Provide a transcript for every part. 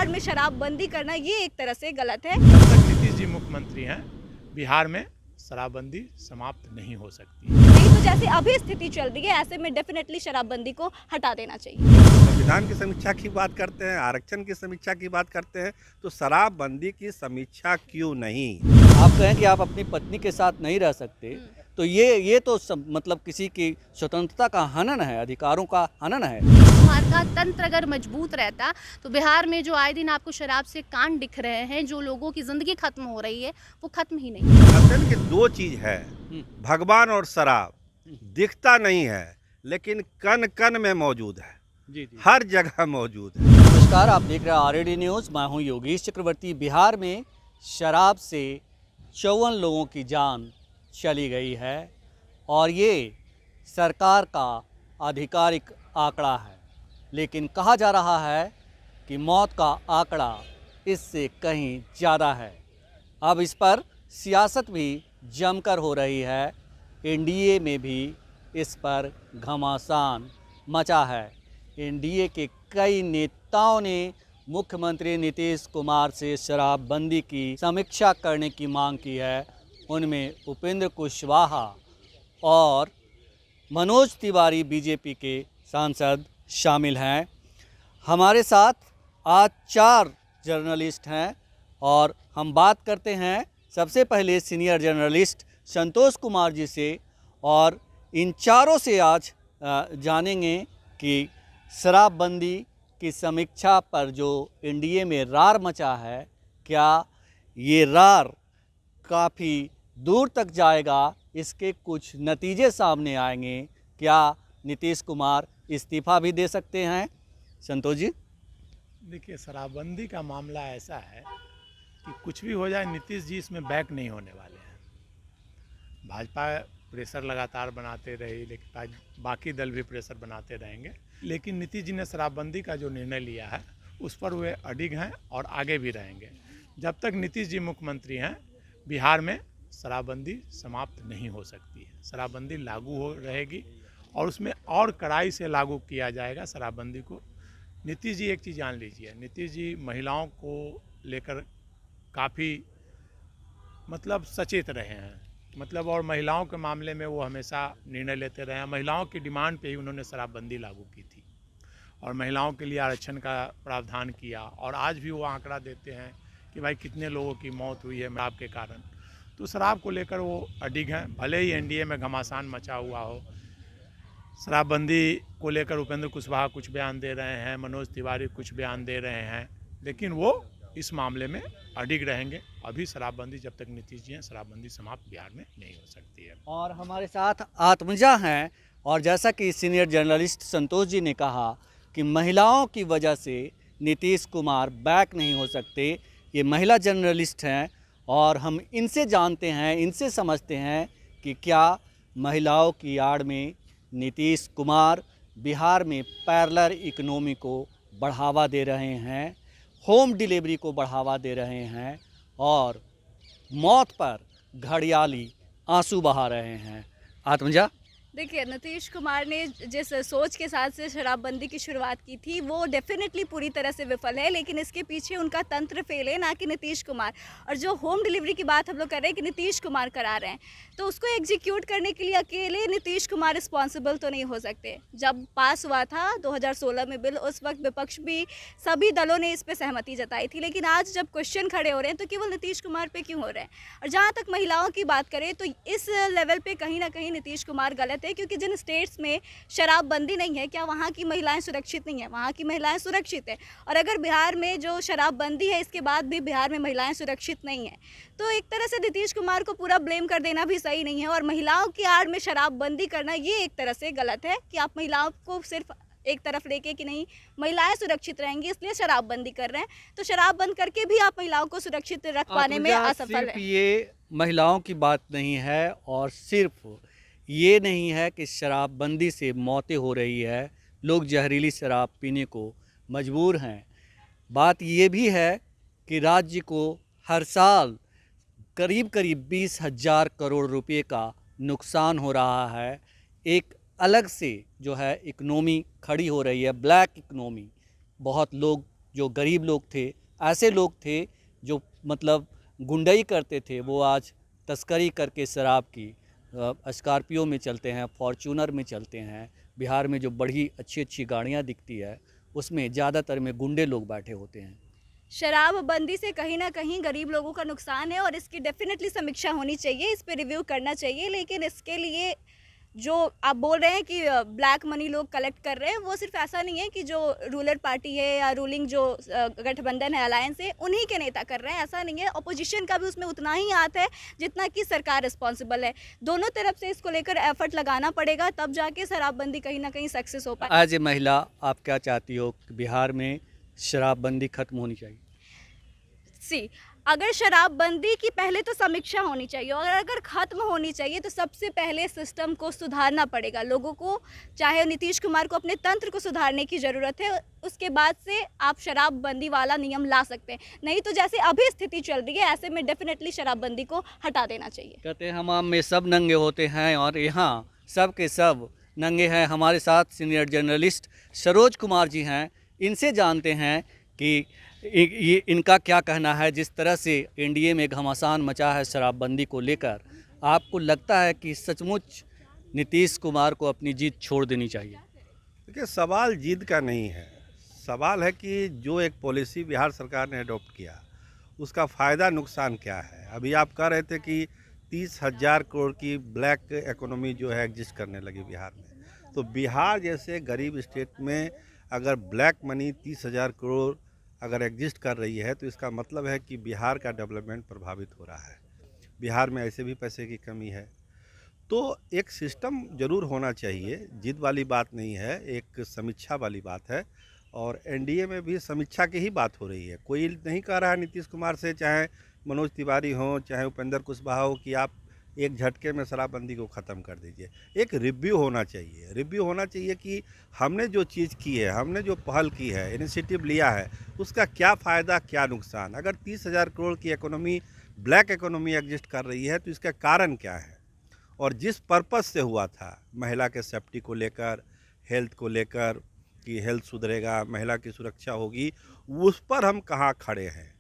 आड़ में शराबबंदी करना ये एक तरह से गलत है। जब तक नीतीश जी मुख्यमंत्री हैं बिहार में शराबबंदी समाप्त नहीं हो सकती। नहीं तो जैसे अभी स्थिति चल रही है ऐसे में डेफिनेटली शराबबंदी को हटा देना चाहिए। संविधान की समीक्षा की बात करते हैं, आरक्षण की समीक्षा की बात करते हैं, तो शराबबंदी की समीक्षा क्यों नहीं? आप कहें कि आप अपनी पत्नी के साथ नहीं रह सकते, तो ये तो मतलब किसी की स्वतंत्रता का हनन है, अधिकारों का हनन है। कुमार का तंत्र अगर मजबूत रहता तो बिहार में जो आए दिन आपको शराब से कांड दिख रहे हैं, जो लोगों की जिंदगी खत्म हो रही है, वो खत्म ही नहीं। असल की दो चीज है, भगवान और शराब। दिखता नहीं है लेकिन कन कन में मौजूद है, जी। हर जगह मौजूद है। नमस्कार, आप देख रहे हैं आरएडी न्यूज़। मैं हूं योगेश चक्रवर्ती। बिहार में शराब से 54 लोगों की जान चली गई है और ये सरकार का आधिकारिक आंकड़ा है, लेकिन कहा जा रहा है कि मौत का आंकड़ा इससे कहीं ज़्यादा है। अब इस पर सियासत भी जमकर हो रही है। एनडीए में भी इस पर घमासान मचा है। एनडीए के कई नेताओं ने मुख्यमंत्री नीतीश कुमार से शराबबंदी की समीक्षा करने की मांग की है। उनमें उपेंद्र कुशवाहा और मनोज तिवारी बीजेपी के सांसद शामिल हैं। हमारे साथ आज 4 जर्नलिस्ट हैं और हम बात करते हैं सबसे पहले सीनियर जर्नलिस्ट संतोष कुमार जी से, और इन चारों से आज जानेंगे कि शराबबंदी की समीक्षा पर जो एनडीए में रार मचा है, क्या ये रार काफ़ी दूर तक जाएगा, इसके कुछ नतीजे सामने आएंगे। क्या नीतीश कुमार इस्तीफ़ा भी दे सकते हैं? संतोष जी। देखिए, शराबबंदी का मामला ऐसा है कि कुछ भी हो जाए नीतीश जी इसमें बैक नहीं होने वाले हैं। भाजपा प्रेशर लगातार बनाते रही, लेकिन बाकी दल भी प्रेशर बनाते रहेंगे, लेकिन नीतीश जी ने शराबबंदी का जो निर्णय लिया है उस पर वे अडिग हैं और आगे भी रहेंगे। जब तक नीतीश जी मुख्यमंत्री हैं बिहार में शराबबंदी समाप्त नहीं हो सकती है। शराबबंदी लागू हो रहेगी और उसमें और कड़ाई से लागू किया जाएगा शराबबंदी को। नीतीश जी एक चीज़ जान लीजिए, नीतीश जी महिलाओं को लेकर काफ़ी सचेत रहे हैं, और महिलाओं के मामले में वो हमेशा निर्णय लेते रहे हैं। महिलाओं की डिमांड पे ही उन्होंने शराबबंदी लागू की थी और महिलाओं के लिए आरक्षण का प्रावधान किया, और आज भी वो आंकड़ा देते हैं कि भाई कितने लोगों की मौत हुई है शराब के कारण। तो शराब को लेकर वो अडिग हैं, भले ही एनडीए में घमासान मचा हुआ हो। शराबबंदी को लेकर उपेंद्र कुशवाहा कुछ बयान दे रहे हैं, मनोज तिवारी कुछ बयान दे रहे हैं, लेकिन वो इस मामले में अडिग रहेंगे। अभी शराबबंदी जब तक नीतीश जी हैं, शराबबंदी समाप्त बिहार में नहीं हो सकती है। और हमारे साथ आत्मजा हैं, और जैसा कि सीनियर जर्नलिस्ट संतोष जी ने कहा कि महिलाओं की वजह से नीतीश कुमार बैक नहीं हो सकते। ये महिला जर्नलिस्ट हैं और हम इनसे जानते हैं, इनसे समझते हैं कि क्या महिलाओं की आड़ में नीतीश कुमार बिहार में पैरेलल इकोनॉमी को बढ़ावा दे रहे हैं, होम डिलीवरी को बढ़ावा दे रहे हैं और मौत पर घड़ियाली आंसू बहा रहे हैं। आत्मजा। देखिए, नीतीश कुमार ने जिस सोच के साथ से शराबबंदी की शुरुआत की थी वो डेफिनेटली पूरी तरह से विफल है, लेकिन इसके पीछे उनका तंत्र फेल है, ना कि नीतीश कुमार। और जो होम डिलीवरी की बात हम लोग कर रहे हैं कि नीतीश कुमार करा रहे हैं, तो उसको एग्जीक्यूट करने के लिए अकेले नीतीश कुमार रिस्पॉन्सिबल तो नहीं हो सकते। जब पास हुआ था 2016 में बिल, उस वक्त विपक्ष भी सभी दलों ने इस पर सहमति जताई थी, लेकिन आज जब क्वेश्चन खड़े हो रहे हैं तो केवल नीतीश कुमार पे क्यों हो रहे हैं। और जहाँ तक महिलाओं की बात करें तो इस लेवल पे कहीं ना कहीं नीतीश कुमार गलत है, क्योंकि जिन स्टेट्स में शराबबंदी नहीं है, क्या वहाँ की महिलाएं सुरक्षित नहीं है? वहाँ की महिलाएं सुरक्षित है। और अगर बिहार में जो शराबबंदी है इसके बाद भी बिहार में महिलाएं सुरक्षित नहीं है, तो एक तरह से नीतीश कुमार को पूरा ब्लेम कर देना भी सही नहीं है। और महिलाओं की आड़ में शराबबंदी करना ये एक तरह से गलत है कि आप महिलाओं को सिर्फ एक तरफ लेके कि नहीं महिलाएं सुरक्षित रहेंगी इसलिए शराबबंदी कर रहे हैं, तो शराब बंद करके भी आप महिलाओं को सुरक्षित रख पाने में असफल है। ये महिलाओं की बात नहीं है और सिर्फ ये नहीं है कि शराबबंदी से मौतें हो रही है, लोग जहरीली शराब पीने को मजबूर हैं। बात ये भी है कि राज्य को हर साल करीब 20,000 करोड़ रुपए का नुकसान हो रहा है। एक अलग से जो है इकनॉमी खड़ी हो रही है, ब्लैक इकनॉमी। बहुत लोग जो गरीब लोग थे, ऐसे लोग थे जो मतलब गुंडई करते थे, वो आज तस्करी करके शराब की स्कॉर्पियो में चलते हैं, फॉर्च्यूनर में चलते हैं। बिहार में जो बड़ी अच्छी अच्छी गाड़ियाँ दिखती है उसमें ज़्यादातर में गुंडे लोग बैठे होते हैं। शराबबंदी से कहीं ना कहीं गरीब लोगों का नुकसान है और इसकी डेफिनेटली समीक्षा होनी चाहिए, इस पे रिव्यू करना चाहिए। लेकिन इसके लिए जो आप बोल रहे हैं कि ब्लैक मनी लोग कलेक्ट कर रहे हैं, वो सिर्फ ऐसा नहीं है कि जो रूलर पार्टी है या रूलिंग जो गठबंधन है, अलायंस है, उन्हीं के नेता कर रहे हैं, ऐसा नहीं है। अपोजिशन का भी उसमें उतना ही हाथ है जितना कि सरकार रिस्पॉन्सिबल है। दोनों तरफ से इसको लेकर एफर्ट लगाना पड़ेगा, तब जाके शराबबंदी कहीं ना कहीं सक्सेस हो पाए। एज ए महिला आप क्या चाहती हो कि बिहार में शराबबंदी खत्म होनी चाहिए? सी अगर शराबबंदी की पहले तो समीक्षा होनी चाहिए और अगर ख़त्म होनी चाहिए तो सबसे पहले सिस्टम को सुधारना पड़ेगा। लोगों को, चाहे नीतीश कुमार को अपने तंत्र को सुधारने की ज़रूरत है। उसके बाद से आप शराबबंदी वाला नियम ला सकते हैं, नहीं तो जैसे अभी स्थिति चल रही है ऐसे में डेफिनेटली शराबबंदी को हटा देना चाहिए। कहते हैं हमाम में सब नंगे होते हैं और यहाँ सब के सब नंगे हैं। हमारे साथ सीनियर जर्नलिस्ट सरोज कुमार जी हैं, इनसे जानते हैं कि ये इनका क्या कहना है। जिस तरह से एनडीए में घमासान मचा है शराबबंदी को लेकर, आपको लगता है कि सचमुच नीतीश कुमार को अपनी जीत छोड़ देनी चाहिए? देखिए, सवाल जीत का नहीं है, सवाल है कि जो एक पॉलिसी बिहार सरकार ने अडॉप्ट किया उसका फ़ायदा नुकसान क्या है। अभी आप कह रहे थे कि 30,000 करोड़ की ब्लैक इकोनॉमी जो है एग्जिस्ट करने लगी बिहार में। तो बिहार जैसे गरीब स्टेट में अगर ब्लैक मनी 30,000 करोड़ अगर एग्जिस्ट कर रही है तो इसका मतलब है कि बिहार का डेवलपमेंट प्रभावित हो रहा है। बिहार में ऐसे भी पैसे की कमी है। तो एक सिस्टम ज़रूर होना चाहिए, जिद वाली बात नहीं है, एक समीक्षा वाली बात है। और एनडीए में भी समीक्षा की ही बात हो रही है। कोई नहीं कह रहा है नीतीश कुमार से, चाहे मनोज तिवारी हो, चाहे उपेंद्र कुशवाहा हो, कि आप एक झटके में शराबबंदी को ख़त्म कर दीजिए। एक रिव्यू होना चाहिए, रिव्यू होना चाहिए कि हमने जो चीज़ की है, हमने जो पहल की है, इनिशिएटिव लिया है, उसका क्या फ़ायदा क्या नुकसान। अगर 30,000 करोड़ की इकोनॉमी, ब्लैक इकोनॉमी एग्जिस्ट कर रही है तो इसका कारण क्या है। और जिस पर्पस से हुआ था, महिला के सेफ्टी को लेकर, हेल्थ को लेकर कि हेल्थ सुधरेगा, महिला की सुरक्षा होगी, उस पर हम कहाँ खड़े हैं,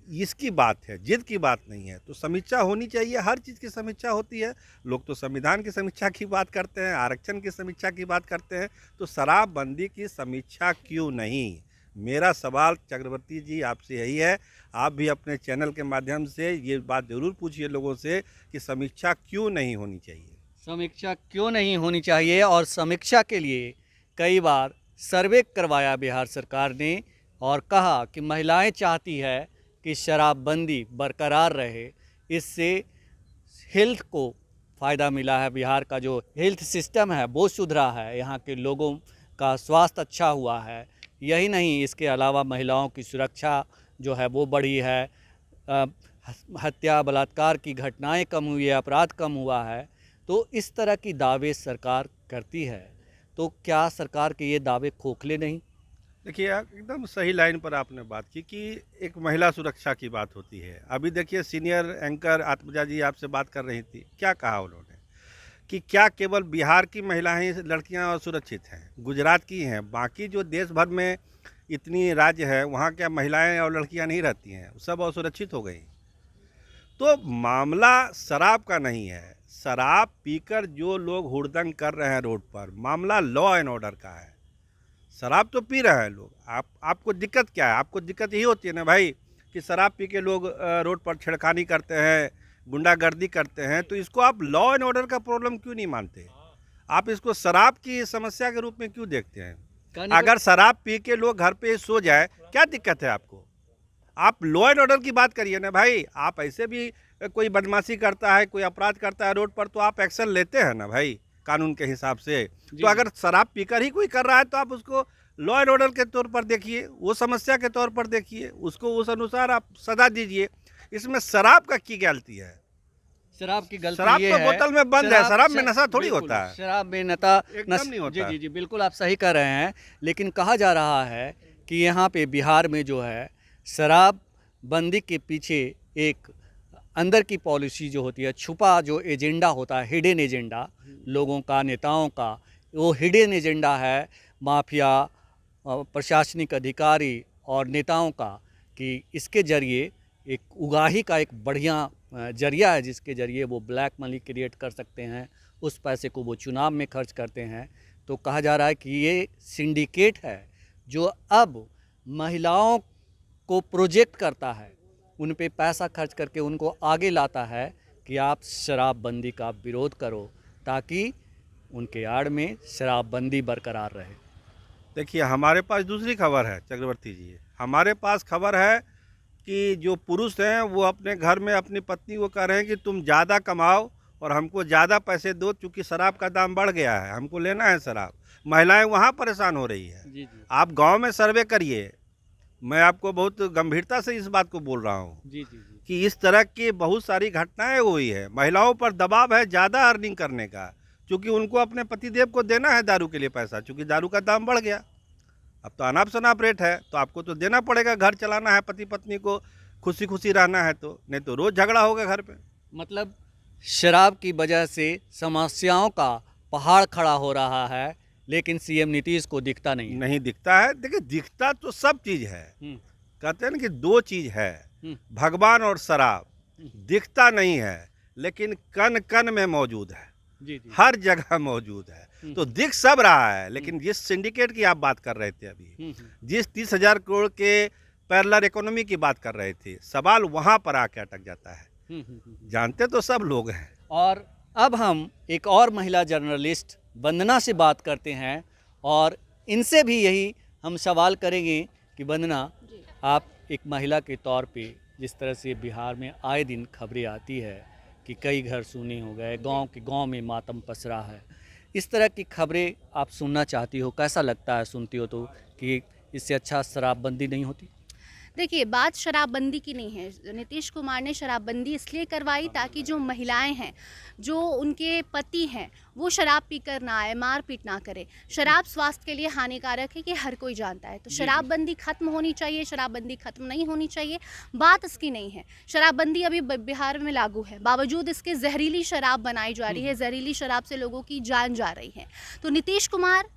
इसकी बात है, जिद की बात नहीं है। तो समीक्षा होनी चाहिए, हर चीज़ की समीक्षा होती है। लोग तो संविधान की समीक्षा की बात करते हैं, आरक्षण की समीक्षा की बात करते हैं, तो शराबबंदी की समीक्षा क्यों नहीं। मेरा सवाल चक्रवर्ती जी आपसे यही है, आप भी अपने चैनल के माध्यम से ये बात ज़रूर पूछिए लोगों से कि समीक्षा क्यों नहीं होनी चाहिए। समीक्षा क्यों नहीं होनी चाहिए, और समीक्षा के लिए कई बार सर्वे करवाया बिहार सरकार ने और कहा कि महिलाएं चाहती है कि शराबबंदी बरकरार रहे, इससे हेल्थ को फ़ायदा मिला है। बिहार का जो हेल्थ सिस्टम है वो सुधरा है, यहाँ के लोगों का स्वास्थ्य अच्छा हुआ है। यही नहीं, इसके अलावा महिलाओं की सुरक्षा जो है वो बढ़ी है, हत्या बलात्कार की घटनाएं कम हुई है, अपराध कम हुआ है। तो इस तरह की दावे सरकार करती है, तो क्या सरकार के ये दावे खोखले नहीं? देखिए, एकदम सही लाइन पर आपने बात की कि एक महिला सुरक्षा की बात होती है। अभी देखिए, सीनियर एंकर आत्मजा जी आपसे बात कर रही थी, क्या कहा उन्होंने कि क्या केवल बिहार की महिलाएं, लड़कियां सुरक्षित हैं, गुजरात की हैं, बाकी जो देश भर में इतनी राज्य है वहाँ क्या महिलाएं और लड़कियां नहीं रहती हैं, सब असुरक्षित हो गई। तो मामला शराब का नहीं है, शराब पीकर जो लोग हुड़दंग कर रहे हैं रोड पर, मामला लॉ एंड ऑर्डर का है। शराब तो पी रहे हैं लोग, आपको दिक्कत क्या है? आपको दिक्कत यही होती है ना भाई कि शराब पी के लोग रोड पर छेड़खानी करते हैं, गुंडागर्दी करते हैं, तो इसको आप लॉ एंड ऑर्डर का प्रॉब्लम क्यों नहीं मानते? आप इसको शराब की समस्या के रूप में क्यों देखते हैं? अगर शराब पी के लोग घर पे सो जाए, क्या दिक्कत है आपको? आप लॉ एंड ऑर्डर की बात करिए ना भाई। आप ऐसे भी कोई बदमाशी करता है, कोई अपराध करता है रोड पर, तो आप एक्शन लेते हैं ना भाई कानून के हिसाब से। तो अगर शराब पीकर ही कोई कर रहा है तो आप उसको लॉ एंड ऑर्डर के तौर पर देखिए, वो समस्या के तौर पर देखिए, उसको उस अनुसार आप सजा दीजिए। इसमें शराब का की गलती है? शराब की गलती शराब ये तो है, बोतल में बंद है, शराब में नशा थोड़ी होता है। शराब में नशा एकदम नहीं होता। जी जी जी, बिल्कुल आप सही कह रहे हैं। लेकिन कहा जा रहा है कि यहाँ पे बिहार में जो है शराब बंदी के पीछे एक अंदर की पॉलिसी जो होती है, छुपा जो एजेंडा होता है, हिडन एजेंडा लोगों का, नेताओं का, वो हिडन एजेंडा है। माफिया, प्रशासनिक अधिकारी और नेताओं का कि इसके ज़रिए एक उगाही का एक बढ़िया जरिया है जिसके ज़रिए वो ब्लैक मनी क्रिएट कर सकते हैं, उस पैसे को वो चुनाव में खर्च करते हैं। तो कहा जा रहा है कि ये सिंडिकेट है जो अब महिलाओं को प्रोजेक्ट करता है, उन पे पैसा खर्च करके उनको आगे लाता है कि आप शराबबंदी का विरोध करो ताकि उनके आड़ में शराबबंदी बरकरार रहे। देखिए, हमारे पास दूसरी खबर है चक्रवर्ती जी। हमारे पास खबर है कि जो पुरुष हैं वो अपने घर में अपनी पत्नी को कह रहे हैं कि तुम ज़्यादा कमाओ और हमको ज़्यादा पैसे दो, चूँकि शराब का दाम बढ़ गया है, हमको लेना है शराब। महिलाएं वहाँ परेशान हो रही है। जी। आप गांव में सर्वे करिए, मैं आपको बहुत गंभीरता से इस बात को बोल रहा हूँ जी। कि इस तरह की बहुत सारी घटनाएं हुई है। महिलाओं पर दबाव है ज़्यादा अर्निंग करने का, क्योंकि उनको अपने पतिदेव को देना है दारू के लिए पैसा, क्योंकि दारू का दाम बढ़ गया। अब तो अनाप शनाप रेट है, तो आपको तो देना पड़ेगा, घर चलाना है, पति पत्नी को खुशी खुशी रहना है, तो नहीं तो रोज़ झगड़ा होगा घर पे। मतलब शराब की वजह से समस्याओं का पहाड़ खड़ा हो रहा है, लेकिन सीएम नीतीश को दिखता नहीं दिखता है। देखिए, दिखता तो सब चीज़ है। कहते हैं ना कि दो चीज़ है, भगवान और शराब। दिखता नहीं है, लेकिन कन कन में मौजूद है। जी। हर जगह मौजूद है। तो दिख सब रहा है, लेकिन जिस सिंडिकेट की आप बात कर रहे थे अभी, जिस 30,000 करोड़ के पैरेलल इकोनॉमी की बात कर रहे थे, सवाल वहाँ पर आके अटक जाता है। जानते तो सब लोग हैं। और अब हम एक और महिला जर्नलिस्ट वंदना से बात करते हैं और इनसे भी यही हम सवाल करेंगे कि वंदना, आप एक महिला के तौर पे जिस तरह से बिहार में आए दिन खबरें आती है कि कई घर सूने हो गए, गांव में मातम पसरा है, इस तरह की खबरें आप सुनना चाहती हो? कैसा लगता है सुनती हो तो कि इससे अच्छा शराबबंदी नहीं होती? देखिए, बात शराबबंदी की नहीं है। नीतीश कुमार ने शराबबंदी इसलिए करवाई ताकि जो महिलाएं हैं, जो उनके पति हैं, वो शराब पीकर ना आए, मारपीट ना करे। शराब स्वास्थ्य के लिए हानिकारक है, कि हर कोई जानता है। तो शराबबंदी खत्म होनी चाहिए, शराबबंदी खत्म नहीं होनी चाहिए, बात इसकी नहीं है। शराबबंदी अभी बिहार में लागू है, बावजूद इसके जहरीली शराब बनाई जा रही है, जहरीली शराब से लोगों की जान जा रही है। तो नीतीश कुमार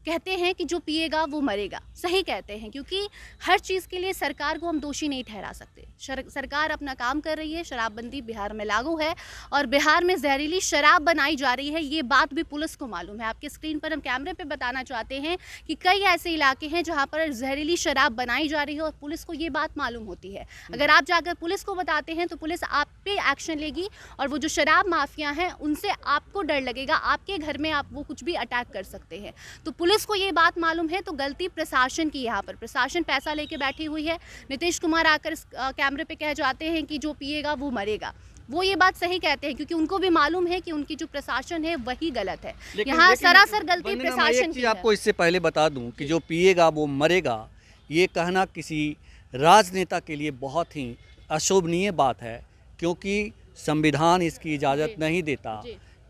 कहते हैं कि जो पिएगा वो मरेगा। सही कहते हैं, क्योंकि हर चीज़ के लिए सरकार को हम दोषी नहीं ठहरा सकते। सरकार अपना काम कर रही है, शराबबंदी बिहार में लागू है और बिहार में जहरीली शराब बनाई जा रही है, ये बात भी पुलिस को मालूम है। आपके स्क्रीन पर हम कैमरे पे बताना चाहते हैं कि कई ऐसे इलाके हैं जहाँ पर जहरीली शराब बनाई जा रही है और पुलिस को ये बात मालूम होती है। अगर आप जाकर पुलिस को बताते हैं तो पुलिस आप पे एक्शन लेगी और वो जो शराब माफिया हैं उनसे आपको डर लगेगा, आपके घर में आप वो कुछ भी अटैक कर सकते हैं। तो पुलिस को ये बात मालूम है, तो गलती प्रशासन की। यहाँ पर प्रशासन पैसा लेके बैठी हुई है। नीतीश कुमार आकर इस कैमरे पे कह जाते हैं कि जो पिएगा वो मरेगा। वो ये बात सही कहते हैं, क्योंकि उनको भी मालूम है कि उनकी जो प्रशासन है वही गलत है। यहाँ सरासर गलती प्रशासन की है। आपको इससे पहले बता दूं कि जो पिएगा वो मरेगा, ये कहना किसी राजनेता के लिए बहुत ही अशोभनीय बात है, क्योंकि संविधान इसकी इजाज़त नहीं देता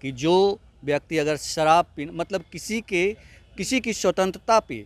कि जो व्यक्ति अगर शराब पी, मतलब किसी की स्वतंत्रता पे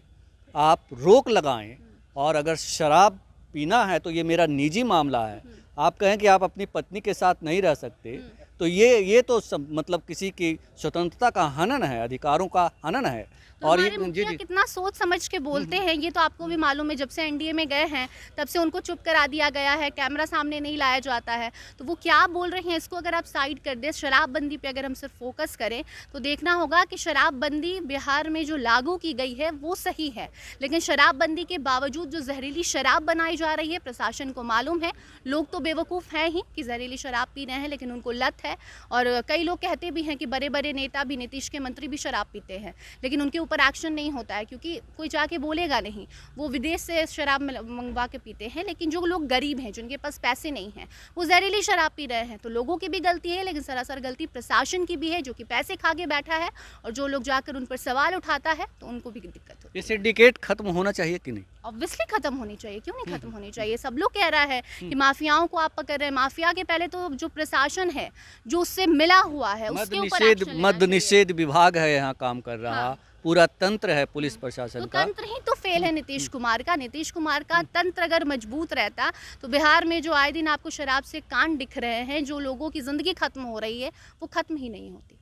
आप रोक लगाएं, और अगर शराब पीना है तो ये मेरा निजी मामला है, आप कहें कि आप अपनी पत्नी के साथ नहीं रह सकते, तो ये तो मतलब किसी की स्वतंत्रता का हनन है, अधिकारों का हनन है। तो और ये मुखिया कितना सोच समझ के बोलते हैं, ये तो आपको भी मालूम है। जब से एनडीए में गए हैं तब से उनको चुप करा दिया गया है, कैमरा सामने नहीं लाया जाता है। तो वो क्या बोल रहे हैं, इसको अगर आप साइड कर दें, शराबबंदी पे अगर हम सिर्फ फोकस करें तो देखना होगा कि शराबबंदी बिहार में जो लागू की गई है वो सही है, लेकिन शराबबंदी के बावजूद जो जहरीली शराब बनाई जा रही है, प्रशासन को मालूम है। लोग तो बेवकूफ़ हैं ही कि जहरीली शराब पी रहे हैं, लेकिन उनको लत है। और कई लोग कहते भी हैं कि बड़े बड़े नेता भी, नीतीश के मंत्री भी शराब पीते हैं, लेकिन उनके पर एक्शन नहीं होता है, क्योंकि कोई जाके बोलेगा नहीं। वो विदेश से शराब मंगवा के पीते हैं, लेकिन जो लोग गरीब हैं, जिनके पास पैसे नहीं हैं, वो जहरीली शराब पी रहे हैं। तो लोगों की भी गलती है, लेकिन सरासर गलती प्रशासन की भी है, जो कि पैसे खा के बैठा है। और जो लोग जाकर उन पर सवाल उठाता है तो उनको भी दिक्कत होती है। ये सिंडिकेट खत्म होना चाहिए कि नहीं? ऑब्वियसली खत्म होनी चाहिए, क्यों नहीं खत्म होनी चाहिए। सब लोग कह रहा है कि माफियाओं को आप पकड़ रहे हैं। माफिया के पहले तो जो प्रशासन है, जो उससे मिला हुआ है, उसके ऊपर एक्शन लेना चाहिए। मद्य निषेध विभाग है यहाँ काम कर रहा। हाँ। पूरा तंत्र है पुलिस प्रशासन का। तंत्र ही तो फेल है नीतीश कुमार का। नीतीश कुमार का तंत्र अगर मजबूत रहता तो बिहार में जो आए दिन आपको शराब से कांड दिख रहे हैं, जो लोगों की ज़िंदगी खत्म हो रही है, वो खत्म ही नहीं होती।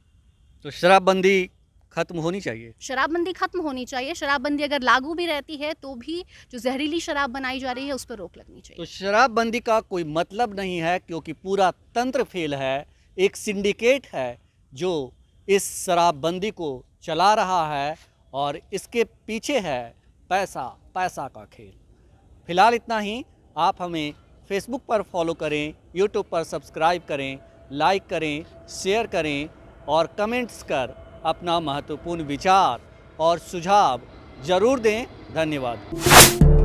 तो शराबबंदी खत्म होनी चाहिए। शराबबंदी खत्म होनी चाहिए। शराबबंदी अगर लागू भी रहती है तो भी जो जहरीली शराब बनाई जा रही है उस पर रोक लगनी चाहिए। तो शराबबंदी का कोई मतलब नहीं है, क्योंकि पूरा तंत्र फेल है। एक सिंडिकेट है जो इस शराबबंदी को चला रहा है और इसके पीछे है पैसा, पैसा का खेल। फिलहाल इतना ही। आप हमें फेसबुक पर फॉलो करें, यूट्यूब पर सब्सक्राइब करें, लाइक करें, शेयर करें और कमेंट्स कर अपना महत्वपूर्ण विचार और सुझाव ज़रूर दें। धन्यवाद।